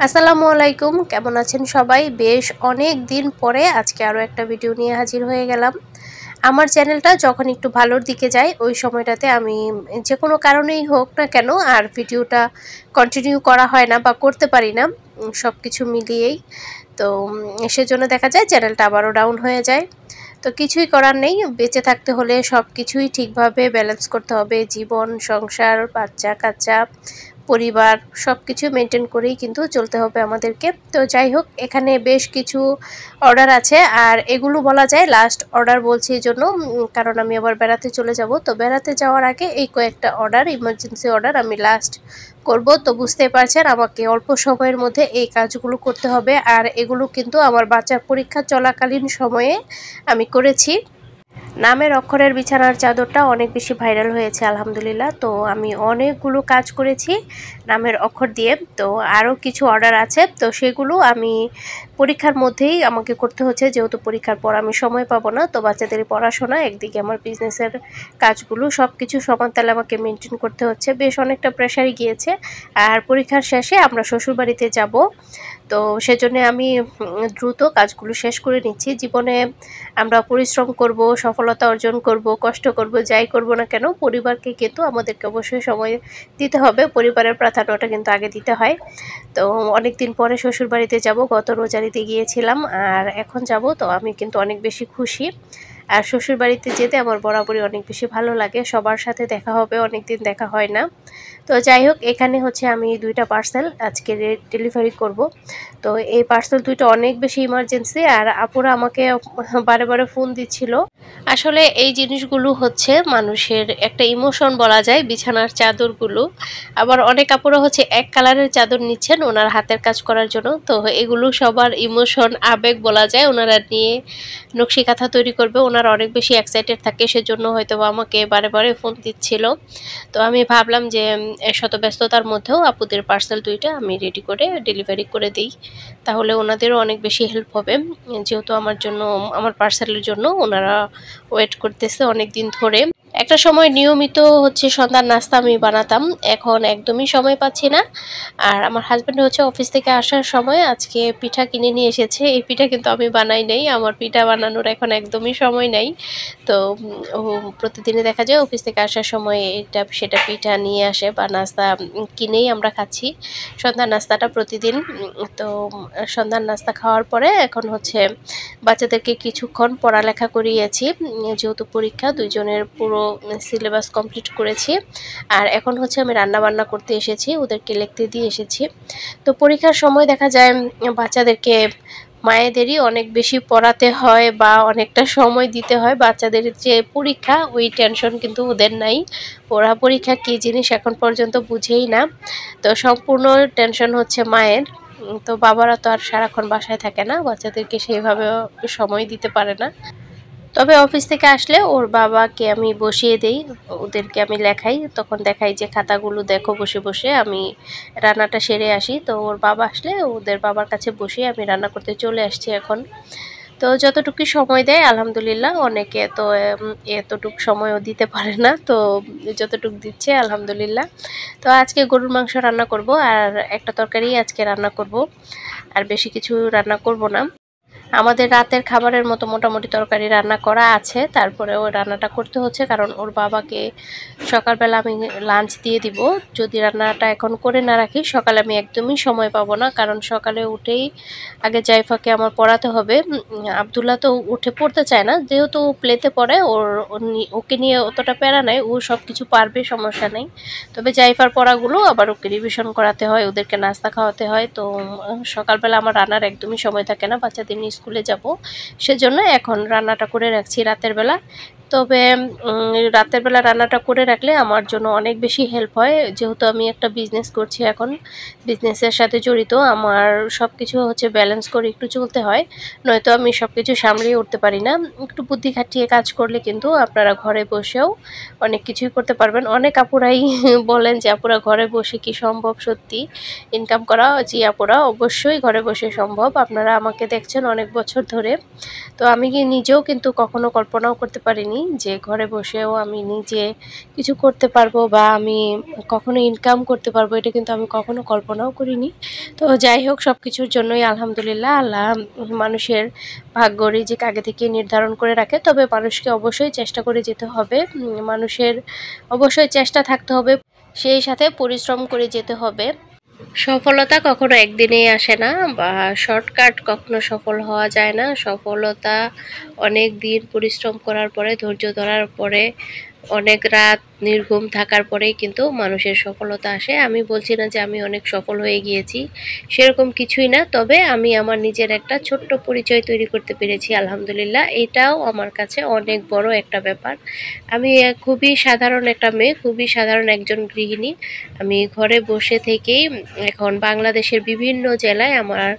আসসালামু আলাইকুম, কেমন আছেন সবাই? বেশ অনেক দিন পরে আজকে আরও একটা ভিডিও নিয়ে হাজির হয়ে গেলাম। আমার চ্যানেলটা যখন একটু ভালোর দিকে যায় ওই সময়টাতে আমি যে কোনো কারণেই হোক না কেন আর ভিডিওটা কন্টিনিউ করা হয় না বা করতে পারি না, সব কিছু মিলিয়েই। তো সেজন্য দেখা যায় চ্যানেলটা আবারও ডাউন হয়ে যায়। তো কিছুই করার নেই, বেঁচে থাকতে হলে সব কিছুই ঠিকভাবে ব্যালেন্স করতে হবে। জীবন, সংসার, বাচ্চা কাচ্চা, পরিবার সব কিছু মেনটেন করেই কিন্তু চলতে হবে আমাদেরকে। তো যাই হোক, এখানে বেশ কিছু অর্ডার আছে আর এগুলো বলা যায় লাস্ট অর্ডার বলছি এই জন্য কারণ আমি আবার বেড়াতে চলে যাব। তো বেড়াতে যাওয়ার আগে এই কয়েকটা অর্ডার, ইমার্জেন্সি অর্ডার আমি লাস্ট করব। তো বুঝতে পারছেন আমাকে অল্প সময়ের মধ্যে এই কাজগুলো করতে হবে, আর এগুলো কিন্তু আমার বাচ্চার পরীক্ষা চলাকালীন সময়ে আমি করেছি। নামের অক্ষরের বিছানার চাদরটা অনেক বেশি ভাইরাল হয়েছে আলহামদুলিল্লাহ। তো আমি অনেকগুলো কাজ করেছি নামের অক্ষর দিয়ে। তো আরও কিছু অর্ডার আছে, তো সেগুলো আমি পরীক্ষার মধ্যেই আমাকে করতে হচ্ছে, যেহেতু পরীক্ষার পর আমি সময় পাবো না। তো বাচ্চাদের পড়াশোনা একদিকে, আমার বিজনেসের কাজগুলো সব কিছু সমান তালে আমাকে মেনটেন করতে হচ্ছে। বেশ অনেকটা প্রেশারই গিয়েছে। আর পরীক্ষার শেষে আমরা শ্বশুরবাড়িতে যাব, তো সেজন্য আমি দ্রুত কাজগুলো শেষ করে নিচ্ছি। জীবনে আমরা পরিশ্রম করব, সফলতা অর্জন করব, কষ্ট করব, যাই করব না কেন পরিবারকে কিন্তু আমাদেরকে অবশ্যই সময় দিতে হবে। পরিবারের প্রাধান্যটা কিন্তু আগে দিতে হয়। তো অনেক দিন পরে শ্বশুরবাড়িতে যাব, গত রোজারিতে গিয়েছিলাম আর এখন যাব। তো আমি কিন্তু অনেক বেশি খুশি। আর শ্বশুরবাড়িতে যেতে আমার বরাবরই অনেক বেশি ভালো লাগে, সবার সাথে দেখা হবে, অনেক দিন দেখা হয় না। তো যাই হোক, এখানে হচ্ছে আমি দুইটা পার্সেল আজকে ডেলিভারি করব। তো এই পার্সেল দুইটা অনেক বেশি ইমার্জেন্সি, আর আপুরা আমাকে বারে বারে ফোন দিচ্ছিল। আসলে এই জিনিসগুলো হচ্ছে মানুষের একটা ইমোশন বলা যায়, বিছানার চাদরগুলো। আবার অনেক আপুরা হচ্ছে এক কালারের চাদর নিচ্ছেন ওনার হাতের কাজ করার জন্য। তো এগুলো সবার ইমোশন, আবেগ বলা যায়। ওনারা নিয়ে নকশি কাঁথা তৈরি করবে, ওনারা অনেক বেশি এক্সাইটেড থাকে, সেজন্য হয়তো আমাকে বারে বারে ফোন দিচ্ছিল। তো আমি ভাবলাম যে শত ব্যস্ততার মধ্যেও আপুদের পার্সেল দুইটা আমি রেডি করে ডেলিভারি করে দিই, তাহলে ওনাদেরও অনেক বেশি হেল্প হবে। যেহেতু আমার জন্য, আমার পার্সেলের জন্য ওনারা ওয়েট করতেছে অনেক দিন ধরে। একটা সময় নিয়মিত হচ্ছে সন্ধ্যার নাস্তা আমি বানাতাম, এখন একদমই সময় পাচ্ছি না। আর আমার হাজব্যান্ড হচ্ছে অফিস থেকে আসার সময় আজকে পিঠা কিনে নিয়ে এসেছে। এই পিঠা কিন্তু আমি বানাই নাই, আমার পিঠা বানানোর এখন একদমই সময় নাই। তো ও প্রতিদিনই দেখা যায় অফিস থেকে আসার সময় এটা সেটা পিঠা নিয়ে আসে বা নাস্তা কিনেই আমরা খাচ্ছি সন্ধ্যার নাস্তাটা প্রতিদিন। তো সন্ধ্যার নাস্তা খাওয়ার পরে এখন হচ্ছে বাচ্চাদেরকে কিছুক্ষণ পড়ালেখা করিয়েছি, যেহেতু পরীক্ষা, দুইজনের পুরো সিলেবাস কমপ্লিট করেছি। আর এখন হচ্ছে আমি রান্না বান্না করতে এসেছি, ওদেরকে লিখতে দিয়ে এসেছি। তো পরীক্ষার সময় দেখা যায় বাচ্চাদেরকে মায়েদেরই অনেক বেশি পড়াতে হয় বা অনেকটা সময় দিতে হয়। বাচ্চাদের যে পরীক্ষা ওই টেনশন কিন্তু ওদের নাই, ওরা পরীক্ষা কী জিনিস এখন পর্যন্ত বুঝেই না। তো সম্পূর্ণ টেনশন হচ্ছে মায়ের। তো বাবারা তো আর সারাক্ষণ বাসায় থাকে না, বাচ্চাদেরকে সেইভাবে সময় দিতে পারে না। তবে অফিস থেকে আসলে ওর বাবাকে আমি বসিয়ে দেই, ওদেরকে আমি লেখাই, তখন দেখাই যে খাতাগুলো দেখো বসে বসে, আমি রান্নাটা সেরে আসি। তো ওর বাবা আসলে ওদের বাবার কাছে বসে আমি রান্না করতে চলে আসছি এখন। তো যতটুকু সময় দেয় আলহামদুলিল্লাহ, অনেকে তো এতটুকু সময়ও দিতে পারে না, তো যতটুকু দিচ্ছে আলহামদুলিল্লাহ। তো আজকে গরুর মাংস রান্না করব আর একটা তরকারি আজকে রান্না করব, আর বেশি কিছু রান্না করব না। আমাদের রাতের খাবারের মতো মোটামুটি তরকারি রান্না করা আছে, তারপরে ওই রান্নাটা করতে হচ্ছে কারণ ওর বাবাকে সকালবেলা আমি লাঞ্চ দিয়ে দিব। যদি রান্নাটা এখন করে না রাখি সকালে আমি একদমই সময় পাবো না, কারণ সকালে উঠেই আগে জাইফাকে আমার পড়াতে হবে। আবদুল্লাহ তো উঠে পড়তে চায় না, যেহেতু প্লেতে পড়ে, ওকে নিয়ে অতটা প্যারা নাই, ও সব কিছু পারবে, সমস্যা নেই। তবে জাইফার পড়াগুলো আবার ওকে রিভিশন করাতে হয়, ওদেরকে নাস্তা খাওয়াতে হয়। তো সকালবেলা আমার রান্নার একদমই সময় থাকে না, বাচ্চাদের নিয়ে স্কুলে যাব, সেজন্য এখন রান্নাটা করে রাখছি রাতের বেলা। তবে রাতের বেলা রান্নাটা করে রাখলে আমার জন্য অনেক বেশি হেল্প হয়, যেহেতু আমি একটা বিজনেস করছি এখন, বিজনেসের সাথে জড়িত, আমার সব কিছু হচ্ছে ব্যালেন্স করে একটু চলতে হয়, নয়তো আমি সব কিছু সামলিয়ে উঠতে পারি না। একটু বুদ্ধি খাটিয়ে কাজ করলে কিন্তু আপনারা ঘরে বসেও অনেক কিছুই করতে পারবেন। অনেক আপুরাই বলেন যে আপুরা ঘরে বসে কি সম্ভব সত্যি ইনকাম করা? জি আপুরা, অবশ্যই ঘরে বসে সম্ভব। আপনারা আমাকে দেখছেন অনেক বছর ধরে, তো আমি নিজেও কিন্তু কখনো কল্পনাও করতে পারিনি করিনি যে ঘরে বসেও আমি নিজে কিছু করতে পারবো বা আমি কখনো ইনকাম করতে পারবো, এটা কিন্তু আমি কখনো কল্পনাও করিনি। তো যাই হোক, সব কিছুর জন্যই আলহামদুলিল্লাহ, আল্লাহ মানুষের ভাগ্য রিজিক আগে থেকে নির্ধারণ করে রাখে। তবে মানুষকে অবশ্যই চেষ্টা করে যেতে হবে, মানুষের অবশ্যই চেষ্টা থাকতে হবে, সেই সাথে পরিশ্রম করে যেতে হবে। সফলতা কখনো একদিনেই আসে না, বা শর্টকাট কখনো সফল হওয়া যায় না। সফলতা অনেক দিন পরিশ্রম করার পরে, ধৈর্য ধরার পরে, অনেক রাত নির্ঘুম থাকার পরেই কিন্তু মানুষের সফলতা আসে। আমি বলছি না যে আমি অনেক সফল হয়ে গিয়েছি, সেরকম কিছুই না। তবে আমি আমার নিজের একটা ছোট্ট পরিচয় তৈরি করতে পেরেছি আলহামদুলিল্লাহ, এটাও আমার কাছে অনেক বড় একটা ব্যাপার। আমি খুবই সাধারণ একটা মেয়ে, খুবই সাধারণ একজন গৃহিণী। আমি ঘরে বসে থেকেই এখন বাংলাদেশের বিভিন্ন জেলায় আমার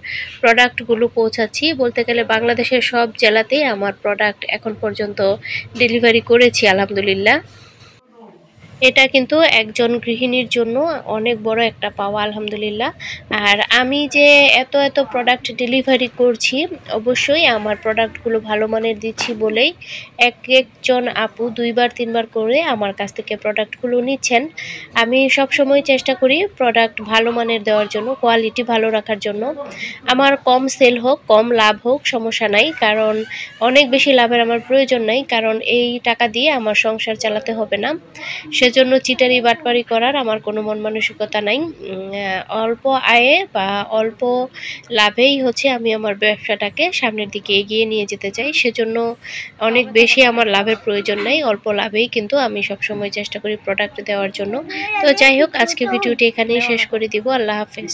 প্রোডাক্টগুলো পৌঁছাচ্ছি। বলতে গেলে বাংলাদেশের সব জেলাতেই আমার প্রোডাক্ট এখন পর্যন্ত ডেলিভারি করেছি আলহামদুলিল্লাহ। এটা কিন্তু একজন গৃহিণীর জন্য অনেক বড় একটা পাওয়া আলহামদুলিল্লাহ। আর আমি যে এত এত প্রোডাক্ট ডেলিভারি করছি, অবশ্যই আমার প্রোডাক্টগুলো ভালো মানের দিচ্ছি বলেই এক একজন আপু 2বার 3বার করে আমার কাছ থেকে প্রোডাক্টগুলো নিচ্ছেন। আমি সব সময় চেষ্টা করি প্রোডাক্ট ভালো মানের দেওয়ার জন্য, কোয়ালিটি ভালো রাখার জন্য। আমার কম সেল হোক, কম লাভ হোক, সমস্যা নাই, কারণ অনেক বেশি লাভের আমার প্রয়োজন নাই, কারণ এই টাকা দিয়ে আমার সংসার চালাতে হবে না। সেজন্য চিটারি বাটপারি করার আমার কোনো মন মানসিকতা নাই। অল্প আয়ে বা অল্প লাভেই হচ্ছে আমি আমার ব্যবসাটাকে সামনের দিকে এগিয়ে নিয়ে যেতে চাই। সেজন্য অনেক বেশি আমার লাভের প্রয়োজন নাই, অল্প লাভেই কিন্তু আমি সবসময় চেষ্টা করি প্রোডাক্ট দেওয়ার জন্য। তো যাই হোক, আজকে ভিডিওটি এখানেই শেষ করে দিব। আল্লাহ হাফেজ।